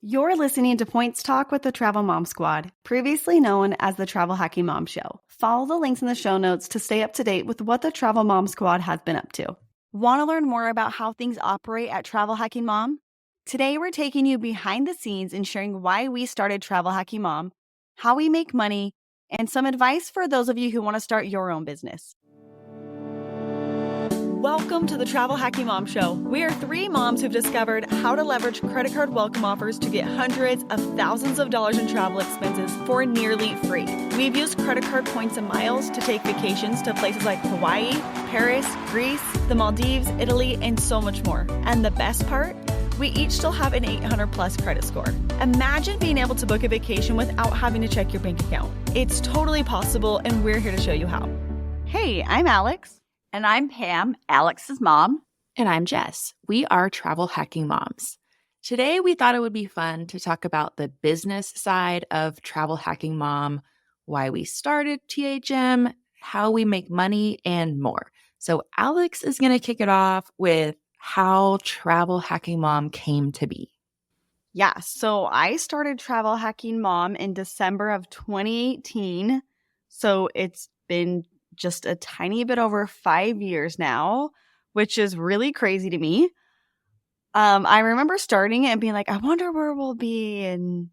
You're listening to Points Talk with the Travel Mom Squad, previously known as the Travel Hacking Mom Show. Follow the links in the show notes to stay up to date with what the Travel Mom Squad has been up to. Want to learn more about how things operate at Travel Hacking Mom? Today, we're taking you behind the scenes and sharing why we started Travel Hacking Mom, how we make money, and some advice for those of you who want to start your own business. Welcome to the Travel Hacking Mom Show. We are three moms who've discovered how to leverage credit card welcome offers to get hundreds of thousands of dollars in travel expenses for nearly free. We've used credit card points and miles to take vacations to places like Hawaii, Paris, Greece, the Maldives, Italy, and so much more. And the best part? We each still have an 800 plus credit score. Imagine being able to book a vacation without having to check your bank account. It's totally possible, and we're here to show you how. Hey, I'm Alex. And I'm Pam, Alex's mom. And I'm Jess. We are Travel Hacking Moms. Today, we thought it would be fun to talk about the business side of Travel Hacking Mom, why we started THM, how we make money, and more. So Alex is going to kick it off with how Travel Hacking Mom came to be. Yeah, so I started Travel Hacking Mom in December of 2018. So it's been just a tiny bit over 5 years now, which is really crazy to me. I remember starting it and being like, I wonder where we'll be in,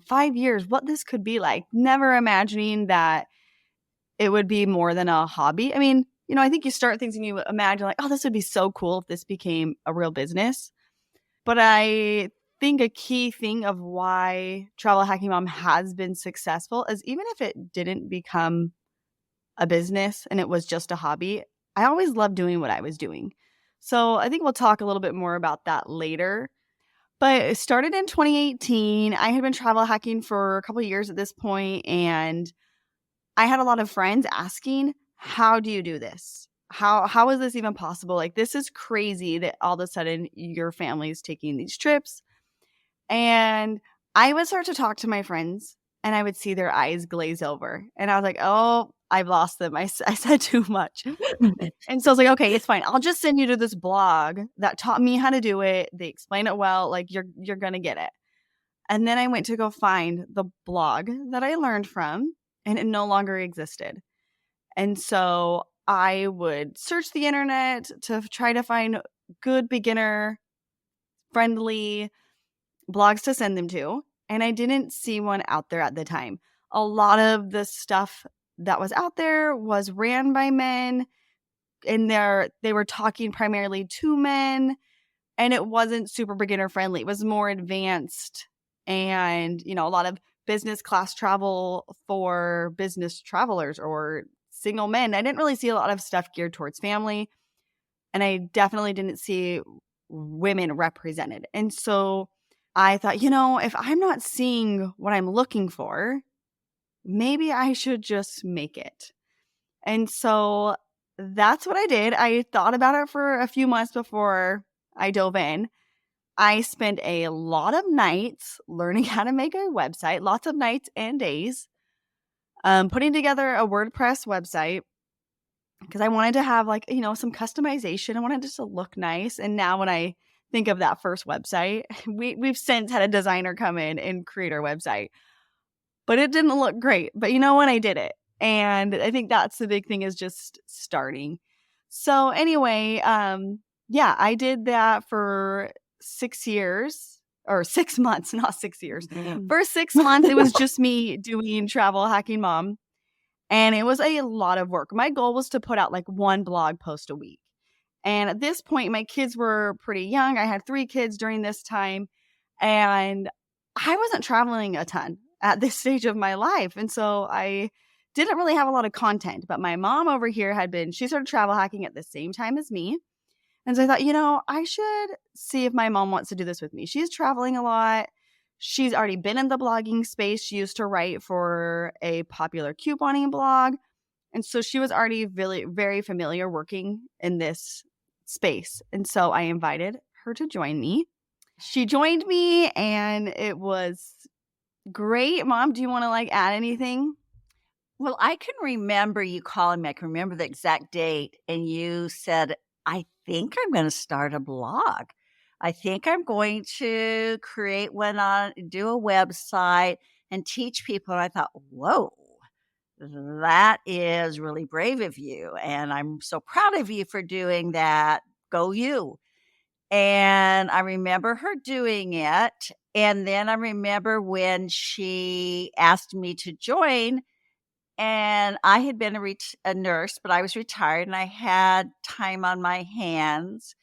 5 years, what this could be like. Never imagining that it would be more than a hobby. I mean, I think you start things and you imagine like, oh, this would be so cool if this became a real business. But I think a key thing of why Travel Hacking Mom has been successful is even if it didn't become a business and it was just a hobby, I always loved doing what I was doing. So I think we'll talk a little bit more about that later. But it started in 2018. I had been travel hacking for a couple of years at this point, and I had a lot of friends asking, how do you do this? How is this even possible? Like, this is crazy that all of a sudden your family is taking these trips. And I would start to talk to my friends and I would see their eyes glaze over. And I was like, oh, I've lost them. I said too much. And so I was like, okay, it's fine. I'll just send you to this blog that taught me how to do it. They explain it well. Like, you're going to get it. And then I went to go find the blog that I learned from, and it no longer existed. And so I would search the internet to try to find good beginner friendly blogs to send them to. And I didn't see one out there at the time. A lot of the stuff that was out there was ran by men, and they were talking primarily to men, and it wasn't super beginner friendly. It was more advanced and, a lot of business class travel for business travelers or single men. I didn't really see a lot of stuff geared towards family, and I definitely didn't see women represented. And so I thought, if I'm not seeing what I'm looking for, maybe I should just make it. And so that's what I did. I thought about it for a few months before I dove in. I spent a lot of nights learning how to make a website, lots of nights and days, putting together a WordPress website because I wanted to have some customization. I wanted it to look nice. And now when I think of that first website, we've since had a designer come in and create our website. But it didn't look great. But when I did it. And I think that's the big thing, is just starting. So anyway, I did that for 6 years, or 6 months, not 6 years. For 6 months, it was just me doing Travel Hacking Mom. And it was a lot of work. My goal was to put out like one blog post a week. And at this point, my kids were pretty young. I had 3 kids during this time. And I wasn't traveling a ton at this stage of my life. And so I didn't really have a lot of content. But my mom over here she started travel hacking at the same time as me. And so I thought, I should see if my mom wants to do this with me. She's traveling a lot. She's already been in the blogging space. She used to write for a popular couponing blog. And so she was already really, very familiar working in this space. And so I invited her to join me. She joined me and it was great. Mom, do you want to add anything? Well, I can remember you calling me. I can remember the exact date. And you said, I think I'm going to start a blog. I think I'm going to create one do a website and teach people. And I thought, whoa, that is really brave of you. And I'm so proud of you for doing that. Go you. And I remember her doing it. And then I remember when she asked me to join, and I had been a nurse, but I was retired and I had time on my hands.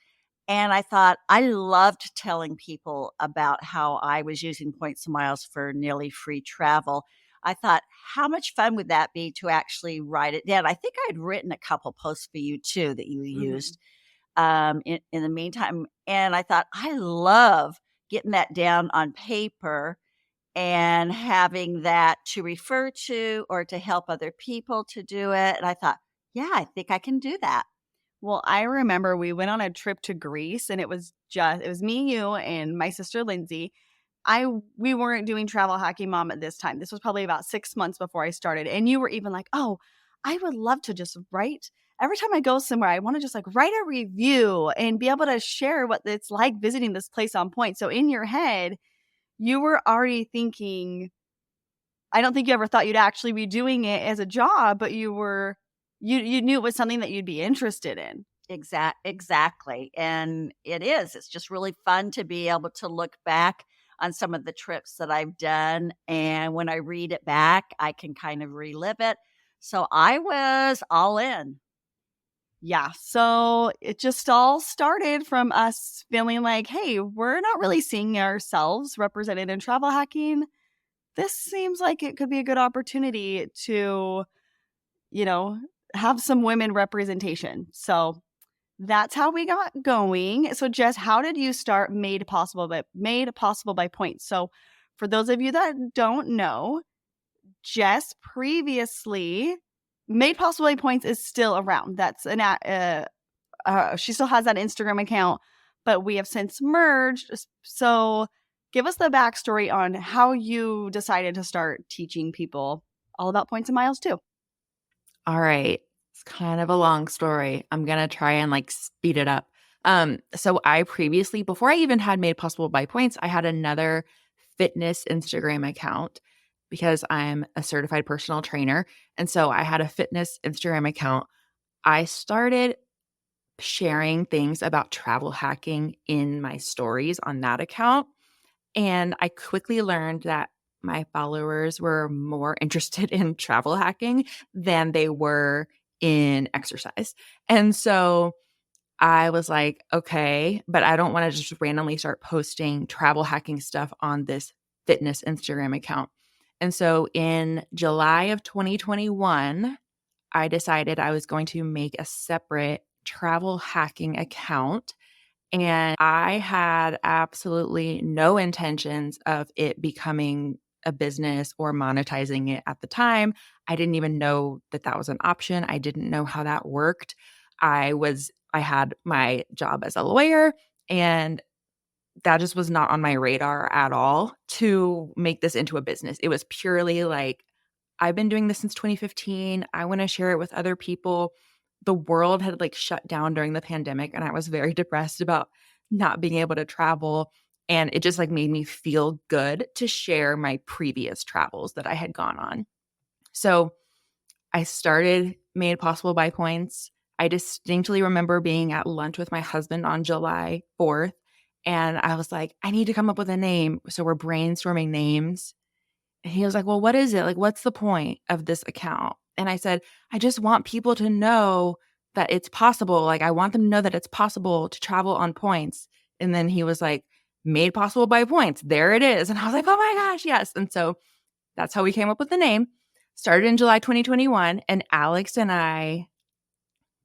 And I thought I loved telling people about how I was using points and miles for nearly free travel. I thought, how much fun would that be to actually write it down? I think I had written a couple posts for you too that you Mhm. used in the meantime. And I thought, I love getting that down on paper and having that to refer to or to help other people to do it. And I thought, yeah, I think I can do that. Well, I remember we went on a trip to Greece and it was me, you, and my sister Lindsay. We weren't doing travel hacking mom at this time. This was probably about 6 months before I started. And you were even like, "Oh, I would love to just write every time I go somewhere, I want to just like write a review and be able to share what it's like visiting this place on point." So in your head, you were already thinking, I don't think you ever thought you'd actually be doing it as a job, but you knew it was something that you'd be interested in. Exactly, and it is. It's just really fun to be able to look back on some of the trips that I've done, and when I read it back, I can kind of relive it. So I was all in. Yeah, so it just all started from us feeling like, "Hey, we're not really seeing ourselves represented in travel hacking. This seems like it could be a good opportunity to, you know, have some women representation." So that's how we got going. So Jess, how did you start Made Possible by Points? So for those of you that don't know, Jess previously Made Possible by Points is still around. She still has that Instagram account, but we have since merged. So give us the backstory on how you decided to start teaching people all about points and miles too. All right. It's kind of a long story. I'm going to try and like speed it up. So I previously, before I even had Made Possible by Points, I had another fitness Instagram account because I'm a certified personal trainer. And so I had a fitness Instagram account. I started sharing things about travel hacking in my stories on that account. And I quickly learned that my followers were more interested in travel hacking than they were in exercise. And so I was like, okay, but I don't want to just randomly start posting travel hacking stuff on this fitness Instagram account. And so in July of 2021, I decided I was going to make a separate travel hacking account, and I had absolutely no intentions of it becoming a business or monetizing it at the time. I didn't even know that that was an option. I didn't know how that worked. I had my job as a lawyer, and that just was not on my radar at all to make this into a business. It was purely like, I've been doing this since 2015. I want to share it with other people. The world had like shut down during the pandemic, and I was very depressed about not being able to travel. And it just like made me feel good to share my previous travels that I had gone on. So I started Made Possible by Points. I distinctly remember being at lunch with my husband on July 4th, and I was like, I need to come up with a name. So we're brainstorming names. And he was like, well, what is it? Like, what's the point of this account? And I said, I just want people to know that it's possible. Like, I want them to know that it's possible to travel on points. And then he was like, Made Possible by Points. There it is. And I was like, oh my gosh, yes. And so that's how we came up with the name. Started in July 2021. And Alex and I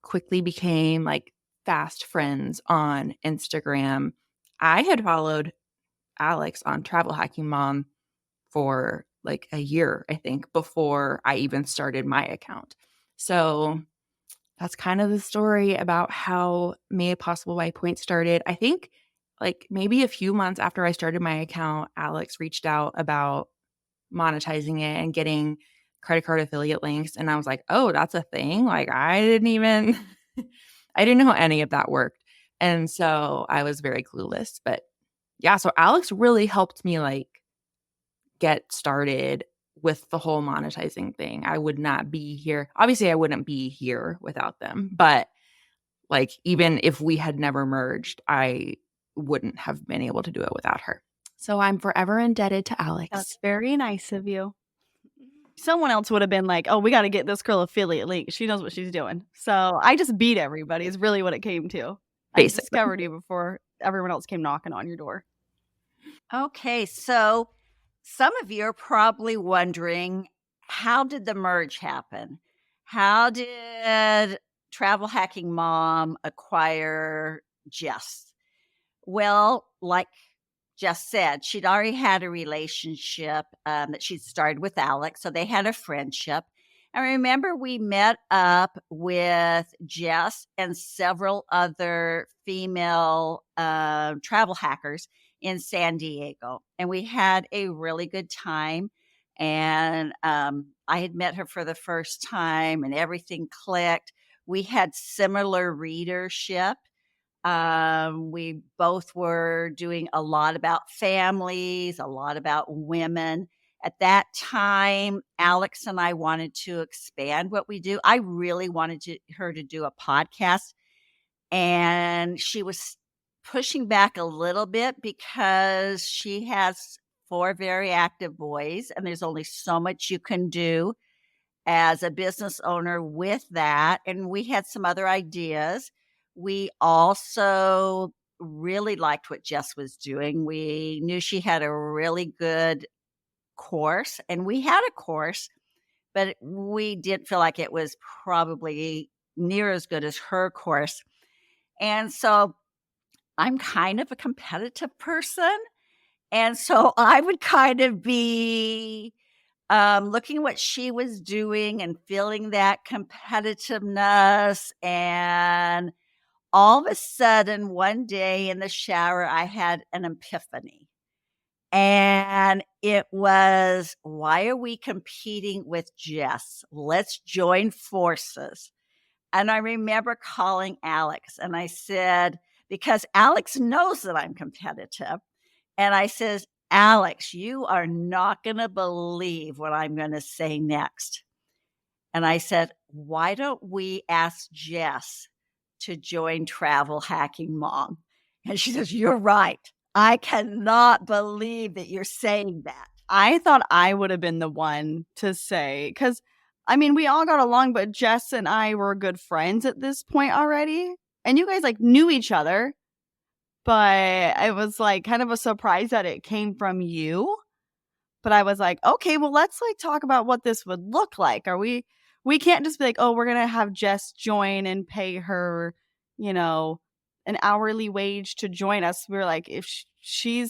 quickly became like fast friends on Instagram. I had followed Alex on Travel Hacking Mom for like a year, I think, before I even started my account. So that's kind of the story about how Made Possible by Point started. I think like maybe a few months after I started my account, Alex reached out about monetizing it and getting credit card affiliate links. And I was like, oh, that's a thing. Like I didn't even, I didn't know how any of that worked. And so I was very clueless. But yeah, so Alex really helped me like get started with the whole monetizing thing. I would not be here. Obviously, I wouldn't be here without them. But like, even if we had never merged, I wouldn't have been able to do it without her. So I'm forever indebted to Alex. That's very nice of you. Someone else would have been like, oh, we got to get this girl affiliate link. She knows what she's doing. So I just beat everybody is really what it came to. I Basically. discovered you before everyone else came knocking on your door. Okay, so some of you are probably wondering, how did the merge happen? How did Travel Hacking Mom acquire Jess? Well, like Jess said, she'd already had a relationship that she'd started with Alex, so they had a friendship. I remember we met up with Jess and several other female travel hackers in San Diego, and we had a really good time. And I had met her for the first time, and everything clicked. We had similar readership. We both were doing a lot about families, a lot about women. At that time, Alex and I wanted to expand what we do. I really wanted her to do a podcast, and she was pushing back a little bit because she has 4 very active boys, and there's only so much you can do as a business owner with that. And we had some other ideas. We also really liked what Jess was doing. We knew she had a really good course, and we had a course, but we didn't feel like it was probably near as good as her course. And so I'm kind of a competitive person. And so I would kind of be looking at what she was doing and feeling that competitiveness. And all of a sudden, one day in the shower, I had an epiphany. And it was, why are we competing with Jess? Let's join forces. And I remember calling Alex and I said, because Alex knows that I'm competitive. And I says, Alex, you are not going to believe what I'm going to say next. And I said, why don't we ask Jess to join Travel Hacking Mom? And she says, you're right. I cannot believe that you're saying that. I thought I would have been the one to say, because I mean, we all got along, but Jess and I were good friends at this point already. And you guys like knew each other, but it was like kind of a surprise that it came from you. But I was like, okay, well, let's like talk about what this would look like. We can't just be like, oh, we're going to have Jess join and pay her, you know, an hourly wage to join us. We were like, if we're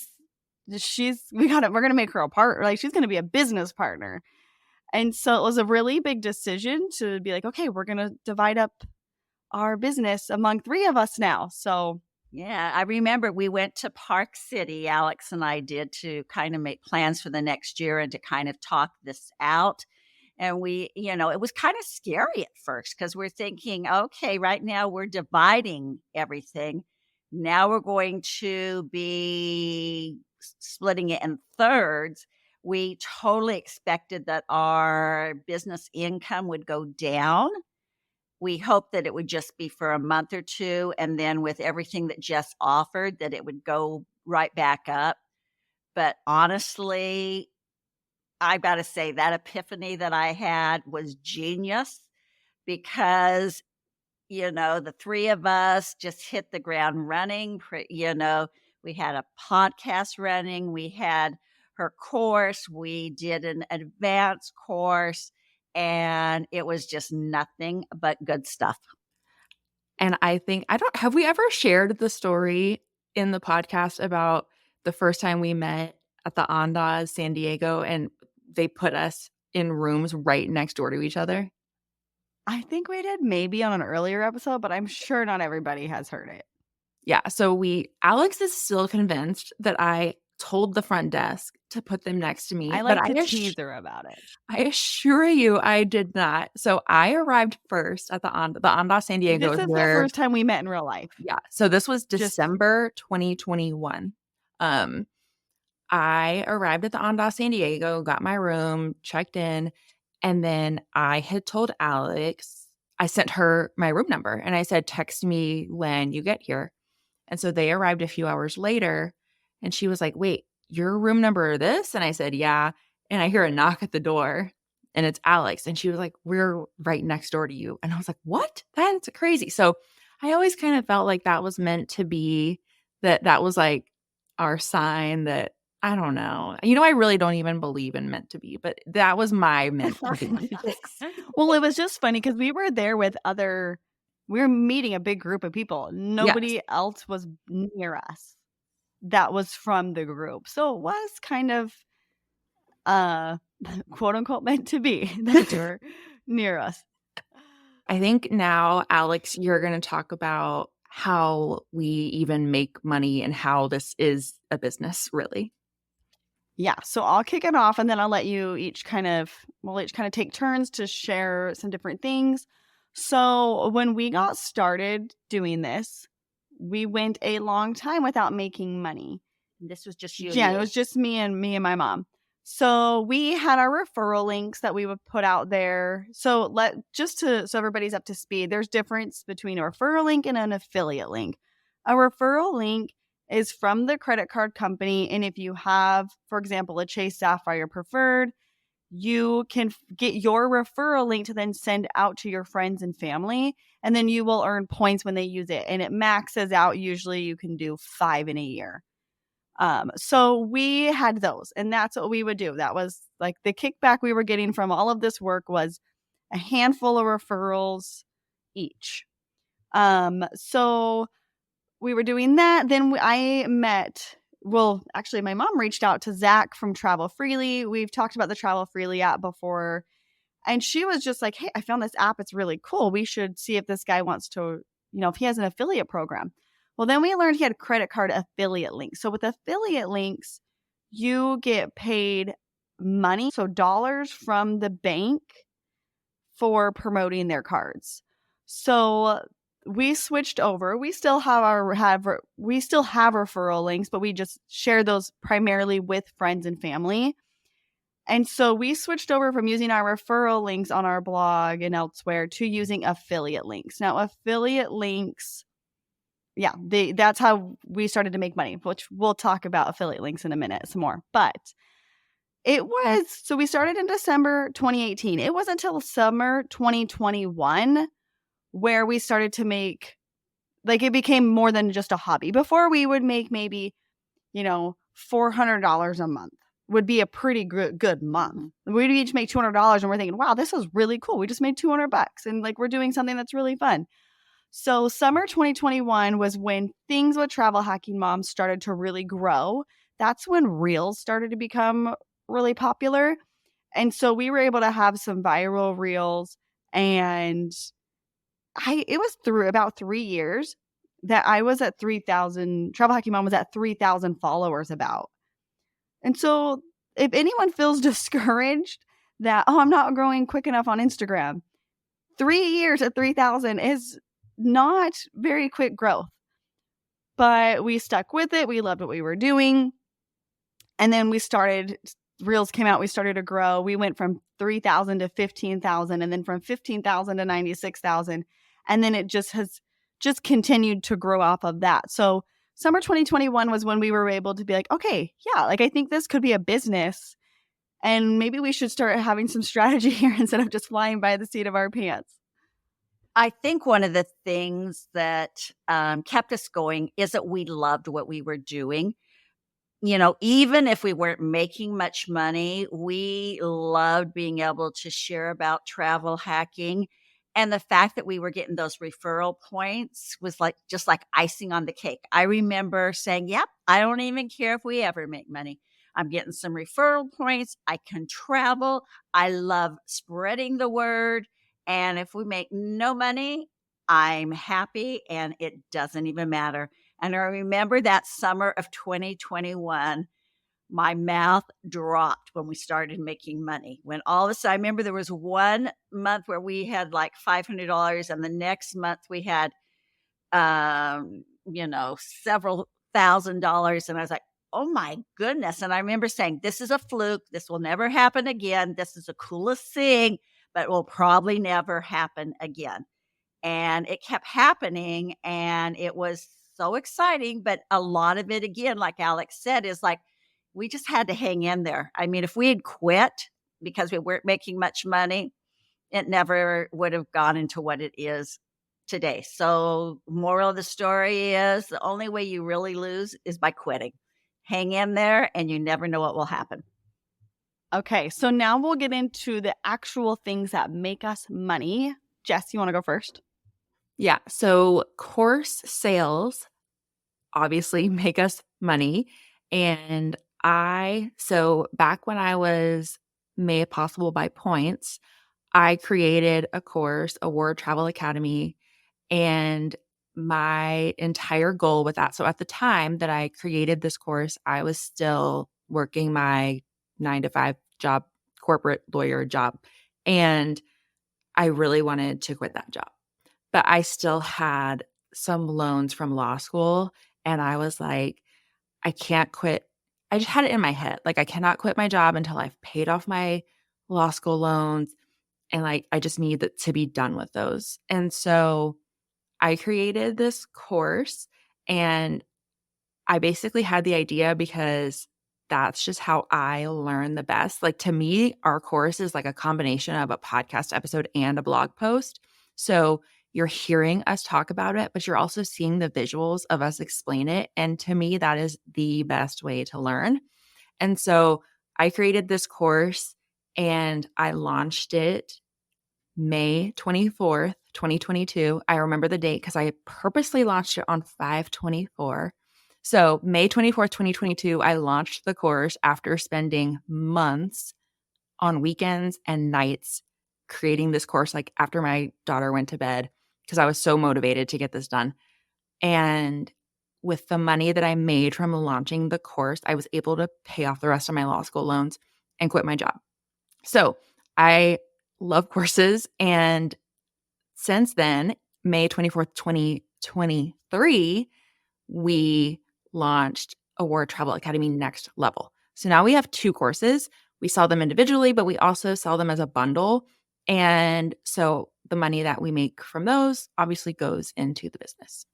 going to make her a partner. Like she's going to be a business partner. And so it was a really big decision to be like, okay, we're going to divide up our business among 3 of us now. So yeah, I remember we went to Park City, Alex and I did, to kind of make plans for the next year and to kind of talk this out. And we, it was kind of scary at first because we're thinking, okay, right now we're dividing everything. Now we're going to be splitting it in thirds. We totally expected that our business income would go down. We hoped that it would just be for a month or 2, and then with everything that Jess offered, that it would go right back up. But honestly, I've got to say that epiphany that I had was genius because, the 3 of us just hit the ground running. We had a podcast running. We had her course. We did an advanced course. And it was just nothing but good stuff. And I think, have we ever shared the story in the podcast about the first time we met at the Andaz San Diego and they put us in rooms right next door to each other? I think we did maybe on an earlier episode, but I'm sure not everybody has heard it. Yeah. So Alex is still convinced that I told the front desk to put them next to me, I but like to tease her about it. I assure you I did not. So I arrived first at the Andaz San Diego This is is the where first time we met in real life. yeah. So this was Just December 2021. Um, I arrived at the Andaz San Diego, got my room, checked in, and then I had told Alex, I sent her my room number and I said, text me when you get here. And so they arrived a few hours later and she was like, wait, your room number this? And I said, yeah. And I hear a knock at the door and it's Alex. And she was like, we're right next door to you. And I was like, what? That's crazy. So I always kind of felt like that was meant to be that was like our sign that I don't know. I really don't even believe in meant to be, but that was my meant to be. well, it was just funny because we were there with we were meeting a big group of people. Yes. Nobody else was near us that was from the group. So it was kind of quote unquote meant to be that they were near us. I think now, Alex, you're going to talk about how we even make money and how this is a business, really. Yeah, so I'll kick it off and then I'll let you we'll each kind of take turns to share some different things. So when we got started doing this, we went a long time without making money. This was just you. Yeah, it was just me and my mom. So we had our referral links that we would put out there. So so everybody's up to speed, there's difference between a referral link and an affiliate link. A referral link is from the credit card company. And if you have, for example, a Chase Sapphire Preferred, you can get your referral link to then send out to your friends and family. And then you will earn points when they use it. And it maxes out. Usually you can do 5 in a year. So we had those and that's what we would do. That was like the kickback we were getting from all of this work was a handful of referrals each. So we were doing that. Then actually my mom reached out to Zach from Travel Freely. We've talked about the Travel Freely app before. And she was just like, hey, I found this app. It's really cool. We should see if this guy wants to, if he has an affiliate program. Well, then we learned he had credit card affiliate links. So with affiliate links, you get paid money, so dollars from the bank for promoting their cards. So we switched over. We still have referral links, but we just share those primarily with friends and family. And so we switched over from using our referral links on our blog and elsewhere to using affiliate links. Now, affiliate links, yeah, that's how we started to make money, which we'll talk about affiliate links in a minute some more. But so we started in December 2018. It wasn't until summer 2021 where we started to make, like, it became more than just a hobby. Before we would make maybe, $400 a month would be a pretty good month. We'd each make $200 and we're thinking, wow, this is really cool. We just made $200 and like we're doing something that's really fun. So summer 2021 was when things with Travel Hacking Moms started to really grow. That's when Reels started to become really popular. And so we were able to have some viral Reels, and it was through about 3 years that I was at 3,000, Travel Hacking Mom was at 3,000 followers about. And so if anyone feels discouraged that, I'm not growing quick enough on Instagram, 3 years at 3,000 is not very quick growth. But we stuck with it. We loved what we were doing. And then Reels came out, we started to grow. We went from 3,000 to 15,000 and then from 15,000 to 96,000. And then it just has continued to grow off of that. So summer 2021 was when we were able to be like, okay, yeah, like I think this could be a business and maybe we should start having some strategy here instead of just flying by the seat of our pants. I think one of the things that kept us going is that we loved what we were doing. Even if we weren't making much money, we loved being able to share about travel hacking. And the fact that we were getting those referral points was just like icing on the cake. I remember saying, yep, I don't even care if we ever make money. I'm getting some referral points. I can travel. I love spreading the word. And if we make no money, I'm happy and it doesn't even matter. And I remember that summer of 2021, my mouth dropped when we started making money. When all of a sudden, I remember there was one month where we had like $500, and the next month we had, several $1,000s. And I was like, oh my goodness. And I remember saying, this is a fluke. This will never happen again. This is the coolest thing, but it will probably never happen again. And it kept happening, and it was so exciting, but a lot of it, again, like Alex said, is like, we just had to hang in there. I mean, if we had quit because we weren't making much money, it never would have gone into what it is today. So moral of the story is the only way you really lose is by quitting. Hang in there, and you never know what will happen. Okay, so now we'll get into the actual things that make us money. Jess, you want to go first? Yeah. So course sales obviously make us money. And so back when I was made possible by points, I created a course, Award Travel Academy, and my entire goal with that. So at the time that I created this course, I was still working my 9 to 5 job, corporate lawyer job. And I really wanted to quit that job. But I still had some loans from law school, and I was like, I can't quit. I just had it in my head, like, I cannot quit my job until I've paid off my law school loans, and, like, I just need to be done with those. And so I created this course, and I basically had the idea because that's just how I learn the best. Like, to me, our course is like a combination of a podcast episode and a blog post. So you're hearing us talk about it, but you're also seeing the visuals of us explain it. And to me, that is the best way to learn. And so I created this course and I launched it May 24th, 2022. I remember the date because I purposely launched it on 5/24. So May 24th, 2022, I launched the course after spending months on weekends and nights creating this course, like after my daughter went to bed, because I was so motivated to get this done. And with the money that I made from launching the course, I was able to pay off the rest of my law school loans and quit my job. So I love courses. And since then, May 24th, 2023, we launched Award Travel Academy Next Level. So now we have 2 courses. We sell them individually, but we also sell them as a bundle. And so the money that we make from those obviously goes into the business.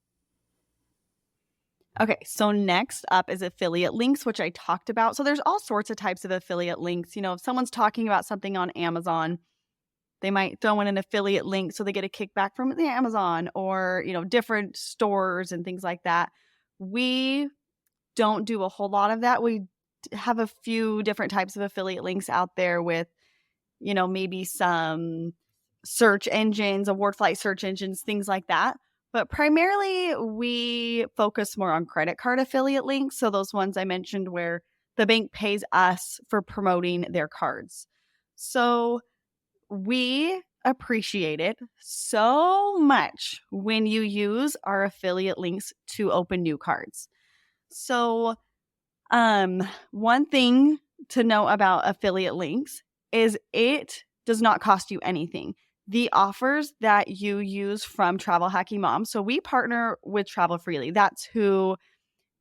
Okay, so next up is affiliate links, which I talked about. So there's all sorts of types of affiliate links. You know, if someone's talking about something on Amazon, they might throw in an affiliate link so they get a kickback from the Amazon or, different stores and things like that. We don't do a whole lot of that. We have a few different types of affiliate links out there with, maybe some search engines, award flight search engines, things like that. But primarily, we focus more on credit card affiliate links. So those ones I mentioned where the bank pays us for promoting their cards. So we appreciate it so much when you use our affiliate links to open new cards. So, one thing to know about affiliate links is it does not cost you anything. The offers that you use from Travel Hacking Mom. So we partner with Travel Freely. That's who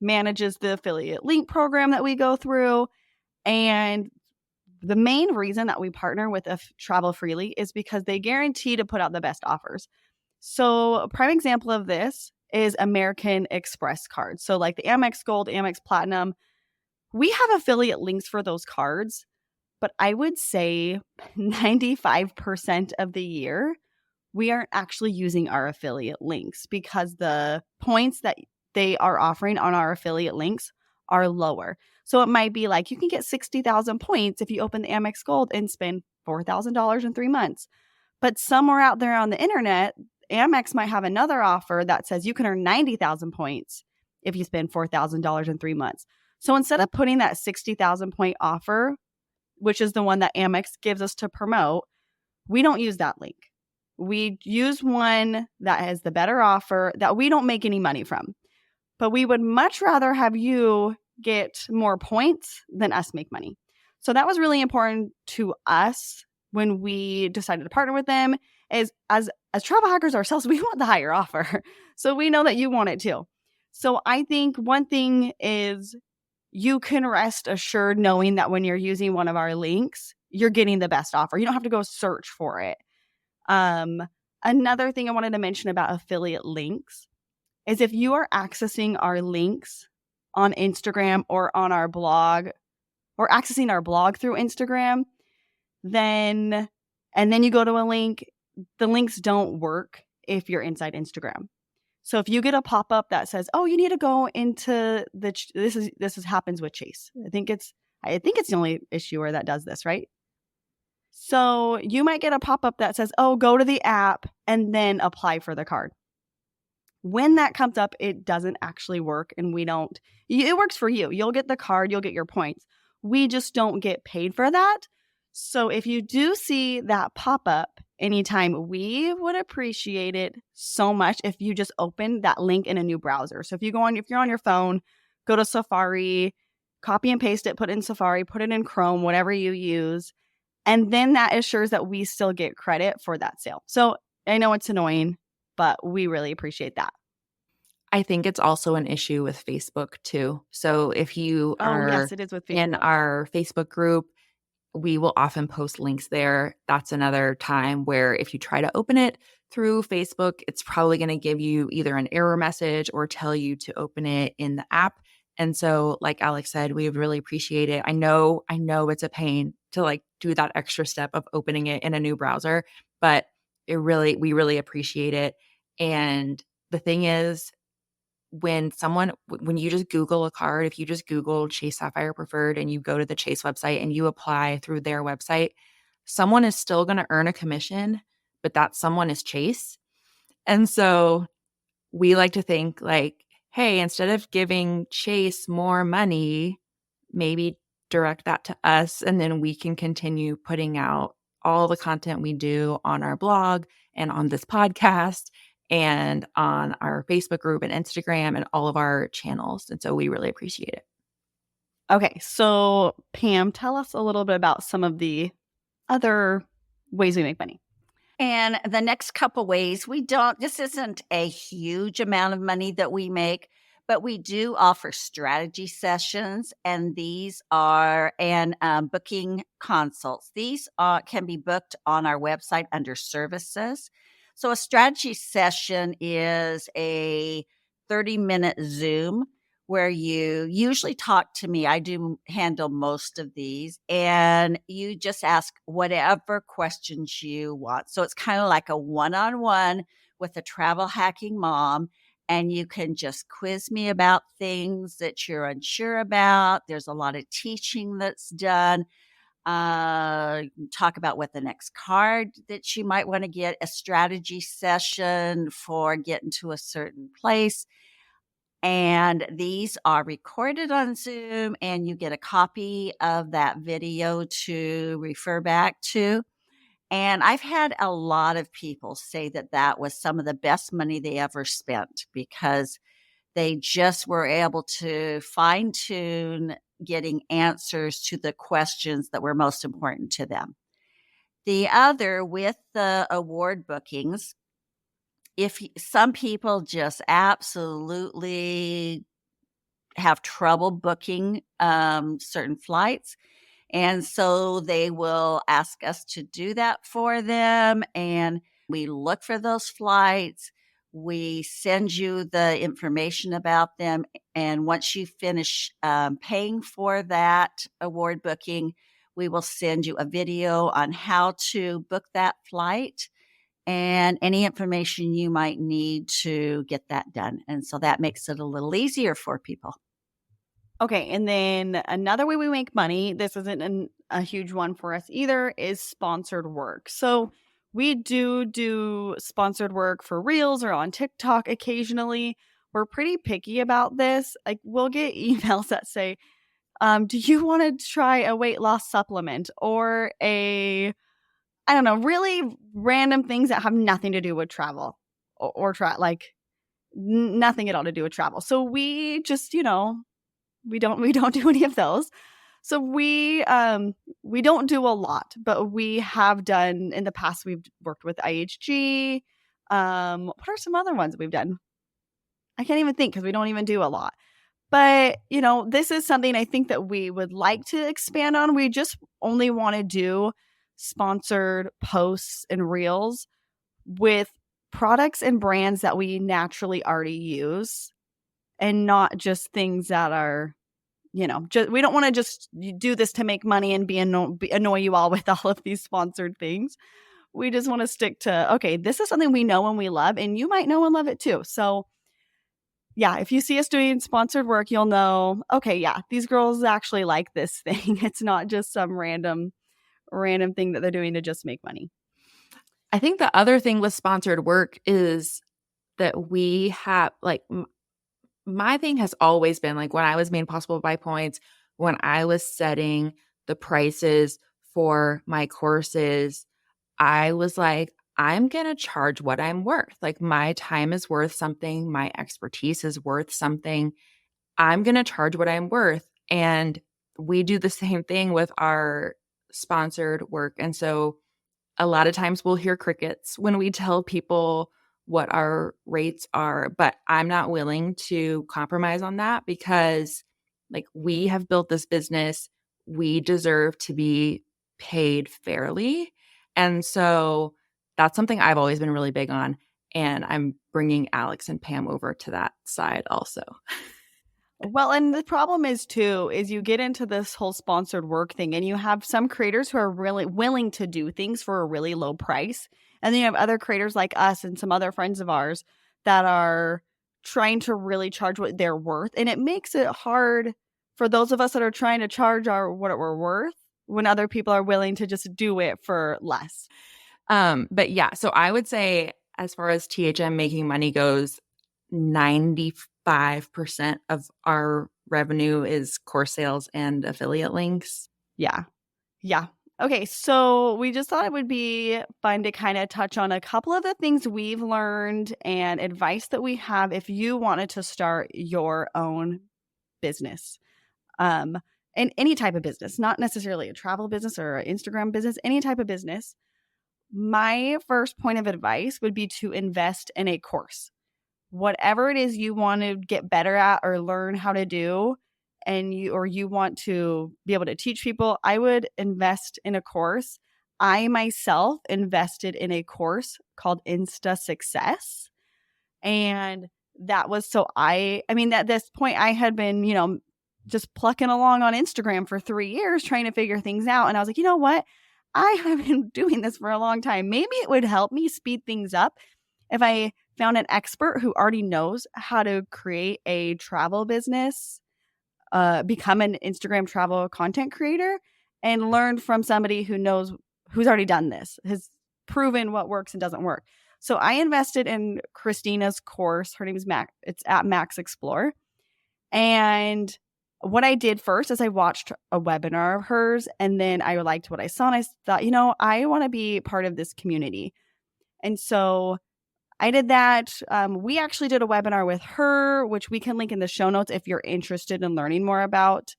manages the affiliate link program that we go through. And the main reason that we partner with Travel Freely is because they guarantee to put out the best offers. So a prime example of this is American Express cards. So like the Amex Gold, Amex Platinum, we have affiliate links for those cards, but I would say 95% of the year, we aren't actually using our affiliate links because the points that they are offering on our affiliate links are lower. So it might be like you can get 60,000 points if you open the Amex Gold and spend $4,000 in 3 months. But somewhere out there on the internet, Amex might have another offer that says you can earn 90,000 points if you spend $4,000 in 3 months. So instead of putting that 60,000 point offer, which is the one that Amex gives us to promote, we don't use that link. We use one that has the better offer that we don't make any money from. But we would much rather have you get more points than us make money. So that was really important to us when we decided to partner with them. Is as travel hackers ourselves, we want the higher offer. So we know that you want it too. So I think one thing is you can rest assured knowing that when you're using one of our links, you're getting the best offer. You don't have to go search for it. Another thing I wanted to mention about affiliate links is if you are accessing our links on Instagram or on our blog, or accessing our blog through Instagram, then you go to a link, the links don't work if you're inside Instagram. So if you get a pop-up that says, "Oh, you need to go into this happens with Chase." I think it's the only issuer that does this, right? So you might get a pop-up that says, "Oh, go to the app and then apply for the card." When that comes up, it doesn't actually work, and it works for you. You'll get the card, you'll get your points. We just don't get paid for that. So if you do see that pop up anytime, we would appreciate it so much if you just open that link in a new browser. So if you're on your phone, go to Safari, copy and paste it, put it in Safari, put it in Chrome, whatever you use. And then that assures that we still get credit for that sale. So I know it's annoying, but we really appreciate that. I think it's also an issue with Facebook too. So if you Oh, are yes, it is with in Facebook. our Facebook group, we will often post links there. That's another time where if you try to open it through Facebook, it's probably going to give you either an error message or tell you to open it in the app. And so, like Alex said, we would really appreciate it. I know it's a pain to like do that extra step of opening it in a new browser, but we really appreciate it. And the thing is, when you just Google a card, if you just Google Chase Sapphire Preferred and you go to the Chase website and you apply through their website, someone is still going to earn a commission, but that someone is Chase. And so we like to think like, hey, instead of giving Chase more money, maybe direct that to us, and then we can continue putting out all the content we do on our blog and on this podcast and on our Facebook group and Instagram and all of our channels. And so we really appreciate it. Okay, so Pam, tell us a little bit about some of the other ways we make money. And the next couple ways, this isn't a huge amount of money that we make, but we do offer strategy sessions, and these are booking consults. These can be booked on our website under services. So a strategy session is a 30-minute Zoom where you usually talk to me. I do handle most of these, and you just ask whatever questions you want. So it's kind of like a one-on-one with a travel hacking mom, and you can just quiz me about things that you're unsure about. There's a lot of teaching that's done. Talk about what the next card that you might want to get, a strategy session for getting to a certain place. And these are recorded on Zoom, and you get a copy of that video to refer back to. And I've had a lot of people say that that was some of the best money they ever spent because they just were able to fine tune getting answers to the questions that were most important to them. The other, with the award bookings, some people just absolutely have trouble booking certain flights. And so they will ask us to do that for them. And we look for those flights. We send you the information about them. And once you finish paying for that award booking, we will send you a video on how to book that flight and any information you might need to get that done. And so that makes it a little easier for people. Okay, and then another way we make money, this isn't a huge one for us either, is sponsored work. So we do sponsored work for Reels or on TikTok occasionally. We're pretty picky about this. Like we'll get emails that say, do you want to try a weight loss supplement or I don't know, really random things that have nothing to do with travel or nothing at all to do with travel. So we just, We don't do any of those. So we don't do a lot, but we have done in the past. We've worked with IHG. What are some other ones we've done? I can't even think because we don't even do a lot. But, this is something I think that we would like to expand on. We just only want to do sponsored posts and reels with products and brands that we naturally already use, and not just things that are, we don't want to just do this to make money and annoy you all with all of these sponsored things. We just want to stick to, okay, this is something we know and we love, and you might know and love it too. So yeah, if you see us doing sponsored work, you'll know, okay, yeah, these girls actually like this thing. It's not just some random thing that they're doing to just make money. I think the other thing with sponsored work is that we have my thing has always been like when I was made possible by points, when I was setting the prices for my courses, I was like, I'm going to charge what I'm worth. Like my time is worth something. My expertise is worth something. I'm going to charge what I'm worth. And we do the same thing with our sponsored work. And so a lot of times we'll hear crickets when we tell people what our rates are, but I'm not willing to compromise on that because like we have built this business, we deserve to be paid fairly. And so that's something I've always been really big on, and I'm bringing Alex and Pam over to that side also. Well, and the problem is too, is you get into this whole sponsored work thing and you have some creators who are really willing to do things for a really low price. And then you have other creators like us and some other friends of ours that are trying to really charge what they're worth. And it makes it hard for those of us that are trying to charge what we're worth when other people are willing to just do it for less. But yeah, so I would say as far as THM making money goes, 95% of our revenue is course sales and affiliate links. Yeah. Yeah. Okay, so we just thought it would be fun to kind of touch on a couple of the things we've learned and advice that we have if you wanted to start your own business. And any type of business, not necessarily a travel business or an Instagram business, any type of business. My first point of advice would be to invest in a course. Whatever it is you want to get better at or learn how to do, and you want to be able to teach people, I would invest in a course. I myself invested in a course called Insta Success. And that was at this point I had been, just plucking along on Instagram for 3 years trying to figure things out. And I was like, you know what? I have been doing this for a long time. Maybe it would help me speed things up if I found an expert who already knows how to create a travel business, become an Instagram travel content creator, and learn from somebody who's already done this, has proven what works and doesn't work. So I invested in Christina's course. Her name is Mac. It's at Max Explore. And what I did first is I watched a webinar of hers, and then I liked what I saw, and I thought, I want to be part of this community. And so I did that. We actually did a webinar with her, which we can link in the show notes if you're interested in learning more about.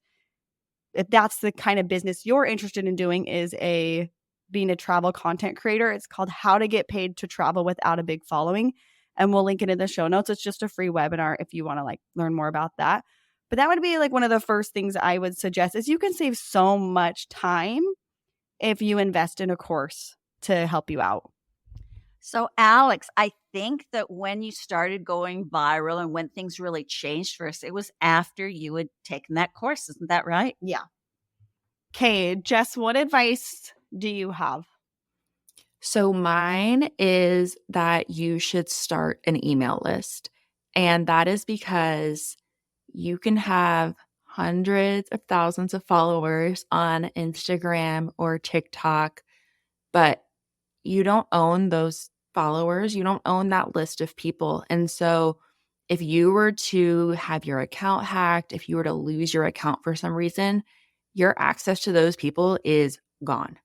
If that's the kind of business you're interested in doing, is being a travel content creator. It's called How to Get Paid to Travel Without a Big Following. And we'll link it in the show notes. It's just a free webinar if you want to learn more about that. But that would be one of the first things I would suggest, is you can save so much time if you invest in a course to help you out. So, Alex, I think that when you started going viral and when things really changed for us, it was after you had taken that course. Isn't that right? Yeah. Okay, Jess, what advice do you have? So mine is that you should start an email list. And that is because you can have hundreds of thousands of followers on Instagram or TikTok, but you don't own those followers. You don't own that list of people. And so if you were to have your account hacked, if you were to lose your account for some reason, your access to those people is gone.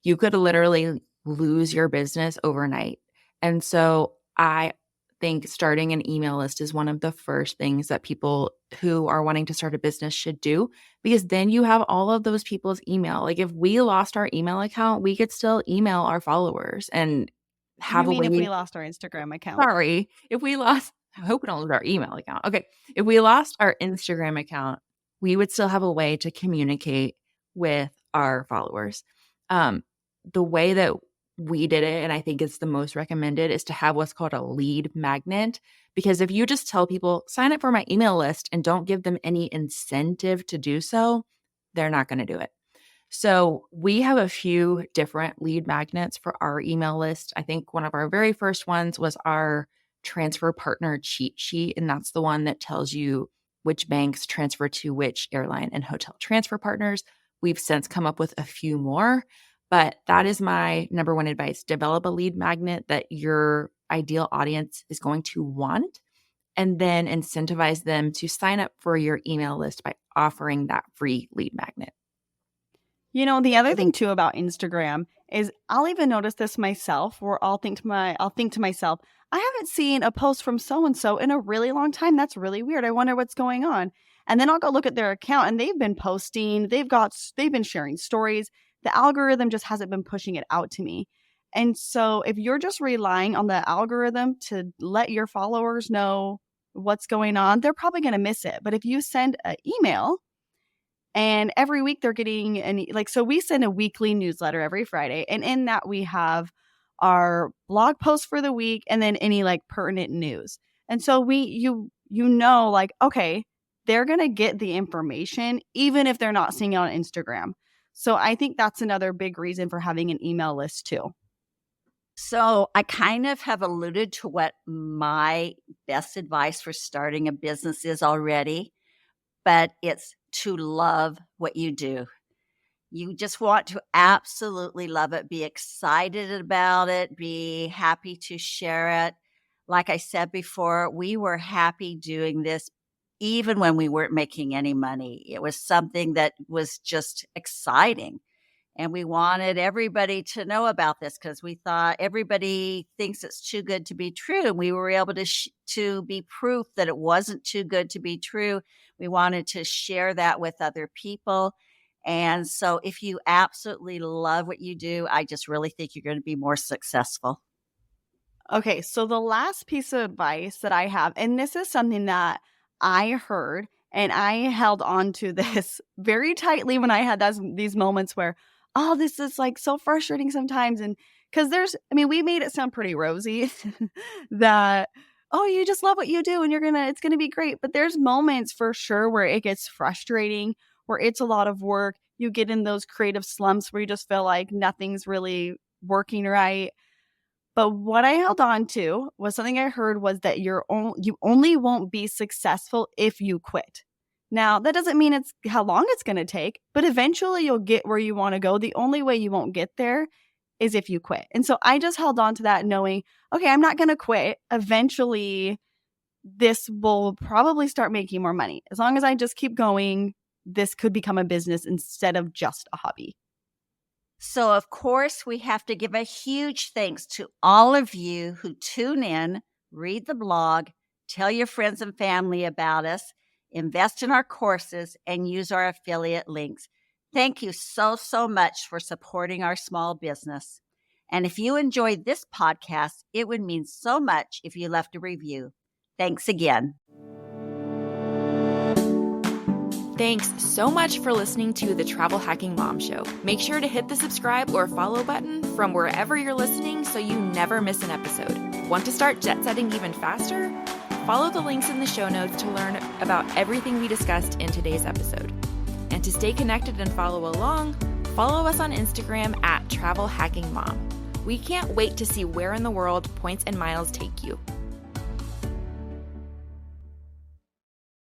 You could literally lose your business overnight. And so I think starting an email list is one of the first things that people who are wanting to start a business should do, because then you have all of those people's email. Like if we lost our email account, we could still email our followers and You have a mean if way. we lost our Instagram account? Sorry, if we lost, I hope we don't lose our email account. Okay. If we lost our Instagram account, we would still have a way to communicate with our followers. The way that we did it, and I think it's the most recommended, is to have what's called a lead magnet. Because if you just tell people, sign up for my email list and don't give them any incentive to do so, they're not going to do it. So we have a few different lead magnets for our email list. I think one of our very first ones was our transfer partner cheat sheet. And that's the one that tells you which banks transfer to which airline and hotel transfer partners. We've since come up with a few more, but that is my number one advice. Develop a lead magnet that your ideal audience is going to want, and then incentivize them to sign up for your email list by offering that free lead magnet. You know, the other thing too about Instagram is I'll even notice this myself, where I'll think to myself, I haven't seen a post from so and so in a really long time. That's really weird. I wonder what's going on. And then I'll go look at their account and they've been posting, they've been sharing stories. The algorithm just hasn't been pushing it out to me. And so if you're just relying on the algorithm to let your followers know what's going on, they're probably going to miss it. But if you send an email, and every week they're getting so we send a weekly newsletter every Friday. And in that we have our blog post for the week and then any like pertinent news. And so you know, like, okay, they're going to get the information even if they're not seeing it on Instagram. So I think that's another big reason for having an email list too. So I kind of have alluded to what my best advice for starting a business is already, but it's to love what you do. You just want to absolutely love it, be excited about it, be happy to share it. Like I said before, we were happy doing this even when we weren't making any money. It was something that was just exciting. And we wanted everybody to know about this because we thought everybody thinks it's too good to be true. And we were able to be proof that it wasn't too good to be true. We wanted to share that with other people. And so if you absolutely love what you do, I just really think you're going to be more successful. Okay, so the last piece of advice that I have, and this is something that I heard and I held on to this very tightly when I had these moments where, oh, this is like so frustrating sometimes. And because we made it sound pretty rosy that, oh, you just love what you do and it's going to be great. But there's moments for sure where it gets frustrating, where it's a lot of work. You get in those creative slumps where you just feel like nothing's really working right. But what I held on to was something I heard was that you only won't be successful if you quit. Now, that doesn't mean it's how long it's going to take, but eventually you'll get where you want to go. The only way you won't get there is if you quit. And so I just held on to that knowing, okay, I'm not going to quit. Eventually, this will probably start making more money. As long as I just keep going, this could become a business instead of just a hobby. So, of course, we have to give a huge thanks to all of you who tune in, read the blog, tell your friends and family about us, invest in our courses, and use our affiliate links. Thank you so, so much for supporting our small business. And if you enjoyed this podcast, it would mean so much if you left a review. Thanks again. Thanks so much for listening to the Travel Hacking Mom Show. Make sure to hit the subscribe or follow button from wherever you're listening so you never miss an episode. Want to start jet setting even faster? Follow the links in the show notes to learn about everything we discussed in today's episode. And to stay connected and follow along, follow us on Instagram at Travel Hacking Mom. We can't wait to see where in the world Points and Miles take you.